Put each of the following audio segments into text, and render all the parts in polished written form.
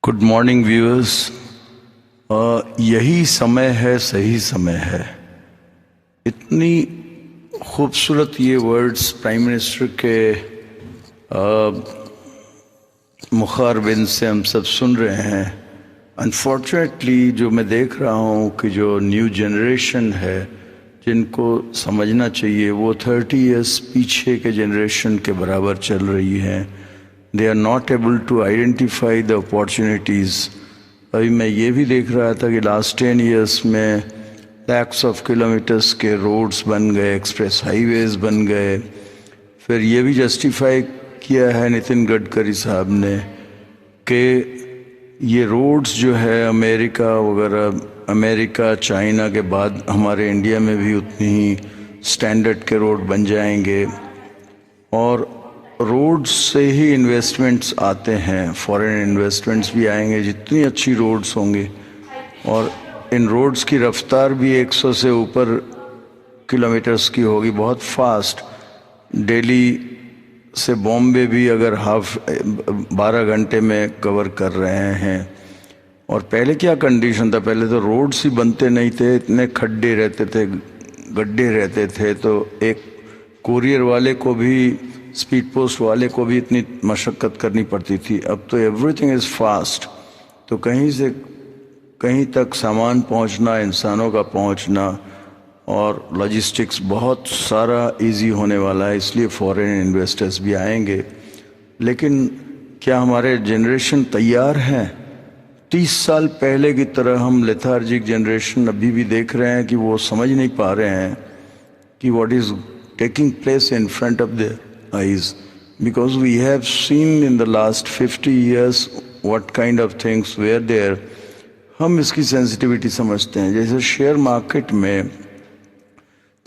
Good morning viewers. यही समय है, सही समय है। इतनी खूबसूरत ये वर्ड्स प्राइम मिनिस्टर के मुखारबिन से हम सब सुन रहे हैं। अनफॉर्चुनेटली जो मैं देख रहा हूँ कि जो न्यू जनरेशन है जिनको समझना चाहिए वो 30 इयर्स पीछे के जनरेशन के बराबर चल रही है। They are not able to identify the opportunities. अभी मैं ये भी देख रहा था कि लास्ट 10 इयर्स में लैक्स ऑफ किलोमीटर्स के रोड्स बन गए, एक्सप्रेस हाईवेज बन गए। फिर ये भी जस्टिफाई किया है नितिन गडकरी साहब ने कि ये रोड्स जो है अमेरिका वगैरह, अमेरिका चाइना के बाद हमारे इंडिया में भी उतनी ही स्टैंडर्ड के रोड बन जाएंगे। और रोड्स से ही इन्वेस्टमेंट्स आते हैं, फॉरेन इन्वेस्टमेंट्स भी आएंगे जितनी अच्छी रोड्स होंगी। और इन रोड्स की रफ्तार भी 100 से ऊपर किलोमीटर्स की होगी, बहुत फास्ट। दिल्ली से बॉम्बे भी अगर 12 घंटे में कवर कर रहे हैं। और पहले क्या कंडीशन था, पहले तो रोड्स ही बनते नहीं थे, इतने खड्डे रहते थे, गड्ढे रहते थे, तो एक कोरियर वाले को भी, स्पीड पोस्ट वाले को भी इतनी मशक्क़त करनी पड़ती थी। अब तो एवरीथिंग इज़ फास्ट, तो कहीं से कहीं तक सामान पहुंचना, इंसानों का पहुंचना और लॉजिस्टिक्स बहुत सारा इजी होने वाला है। इसलिए फॉरेन इन्वेस्टर्स भी आएंगे। लेकिन क्या हमारे जनरेशन तैयार हैं? 30 साल पहले की तरह हम लेथार्जिक जनरेशन अभी भी देख रहे हैं कि वो समझ नहीं पा रहे हैं कि what is taking place in front of their eyes, because we have seen in the last 50 years what kind of things were there. हम इसकी सेंसिटिविटी समझते हैं। जैसे शेयर मार्केट में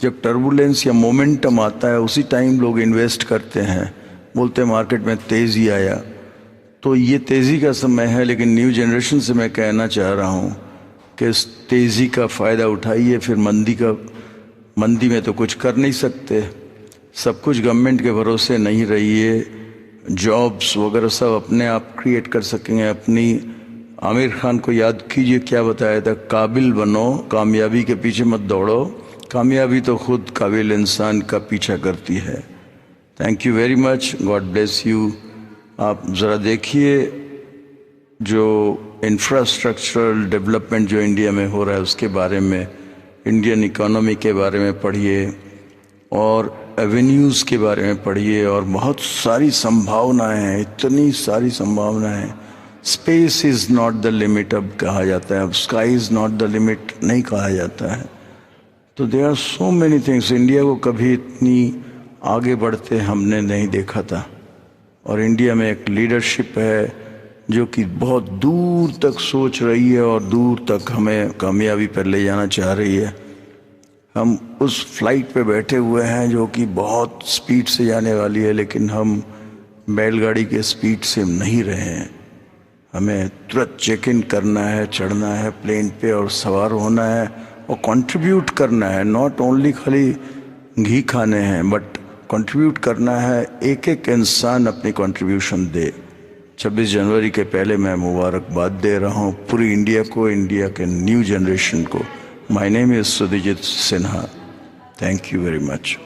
जब टर्बुलेंस या मोमेंटम आता है उसी टाइम लोग इन्वेस्ट करते हैं, बोलते हैं मार्केट में तेज़ी आया। तो ये तेज़ी का समय है, लेकिन न्यू जनरेशन से मैं कहना चाह रहा हूँ कि इस तेज़ी का फ़ायदा उठाइए। फिर मंदी में तो कुछ कर नहीं सकते, सब कुछ गवर्नमेंट के भरोसे नहीं रहिए। जॉब्स वगैरह सब अपने आप क्रिएट कर सकेंगे। अपनी आमिर खान को याद कीजिए, क्या बताया था, काबिल बनो, कामयाबी के पीछे मत दौड़ो, कामयाबी तो खुद काबिल इंसान का पीछा करती है। Thank you very much, God bless you. आप ज़रा देखिए जो इंफ्रास्ट्रक्चरल डेवलपमेंट जो इंडिया में हो रहा है उसके बारे में, इंडियन इकोनॉमी के बारे में पढ़िए और एवेन्यूज़ के बारे में पढ़िए। और बहुत सारी संभावनाएं हैं, इतनी सारी संभावनाएं हैं। Space is not the limit अब कहा जाता है, अब sky is not the limit नहीं कहा जाता है। तो there are so many things. India को कभी इतनी आगे बढ़ते हमने नहीं देखा था। और इंडिया में एक लीडरशिप है जो कि बहुत दूर तक सोच रही है और दूर तक हमें कामयाबी पर ले जाना चाह रही है। हम उस फ्लाइट पे बैठे हुए हैं जो कि बहुत स्पीड से जाने वाली है, लेकिन हम बैलगाड़ी के स्पीड से नहीं रहे हैं। हमें तुरंत चेक इन करना है, चढ़ना है प्लेन पे और सवार होना है और कंट्रीब्यूट करना है। नॉट ओनली खाली घी खाने हैं, बट कंट्रीब्यूट करना है। एक एक इंसान अपनी कंट्रीब्यूशन दे। 26 जनवरी के पहले मैं मुबारकबाद दे रहा हूँ पूरी इंडिया को, इंडिया के न्यू जनरेशन को। My name is Sudijit Sinha. Thank you very much.